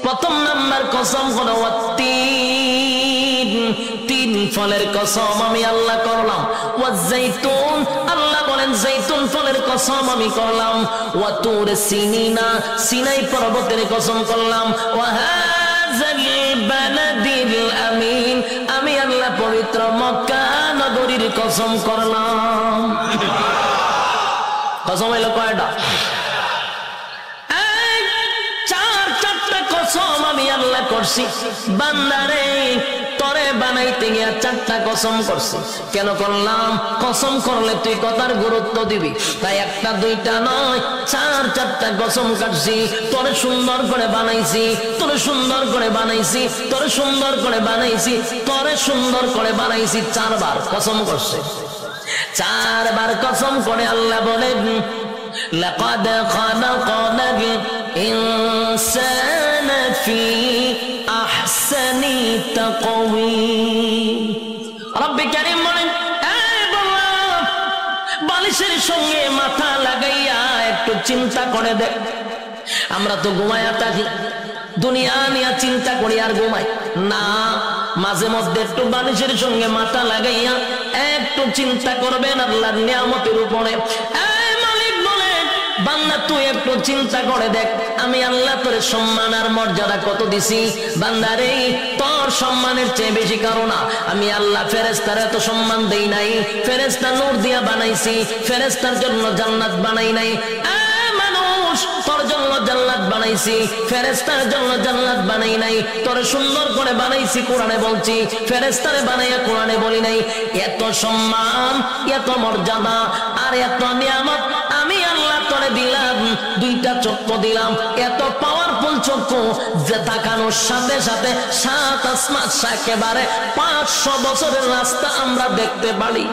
প্রথম নাম্বার কসম হলো তিন ফলের কসম আমি আল্লাহ করলাম। ওয়াজাইতুন, আল্লাহ বলেন জাইতুন ফলের কসম আমি করলাম। ওয়া তুর সিনিনা, সিনাই পর্বতের কসম করলাম। ওয়া হাযাল বালাদিল আমিন, আমি আল্লাহ পবিত্র মক্কা নগরীর কসম করলাম। কসম হলো কয়টা? চারটা কসম আমি আল্লাহ করছি। বান্দারে তরে বানাইতে গিয়া চারটা কসম করছি। কেন করলাম? কসম করলে তুই কথার গুরুত্ব দিবি, তাই একটা দুইটা নয়, চারটা কসম কাটছি। তোরে সুন্দর করে বানাইছি, তোরে সুন্দর করে বানাইছি, তোরে সুন্দর করে বানাইছি, তোরে সুন্দর করে বানাইছি। চারবার কসম করছে। চারবার কসম করে আল্লাহ বলেন লাকাদ খালাকনাল ইনসানা ফি আহসানি তাকওয়িম। রব্বে কারীম বলেন, বালিশের সঙ্গে মাথা লাগাইয়া একটু চিন্তা করে দেখ। আমরা তো ঘুমাইয়া থাকি, দুনিয়া নিয়ে চিন্তা করি আর ঘুমাই না। মাঝে মধ্যে একটু বালিশের সঙ্গে মাথা লাগাইয়া একটু চিন্তা করবেন আল্লাহর নিয়ামতের উপরে। মালিক বলেন, বান্দা তুই একটু চিন্তা করে দেখ, আমি আল্লাহ তোর সম্মান আর মর্যাদা কত দিছি। বান্দারে তোর সম্মানের চেয়ে বেশি কারণ আমি আল্লাহ ফেরেশতার এত সম্মান দেই নাই। ফেরেশতা নূর দিয়া বানাইছি, ফেরেশতার জন্য জান্নাত বানাই নাই। তোর জন্য জান্নাত বানাইছি, ফেরেশতার জন্য জান্নাত বানাই নাই। তোর সুন্দর করে বানাইছি, কোরআনে বলছি, ফেরেশতারে বানাইয়া কোরআনে বলি নাই। এত সম্মান, এত মর্যাদা আর এত নিয়ামত আমি আল্লাহ তোরে দিলাম। দুইটা চক্ষু দিলাম, এত পাওয়ারফুল চক্ষু যে তাকানোর সাথে সাথে সাত আসমান একেবারে 500 বছরের রাস্তা আমরা দেখতে পারি।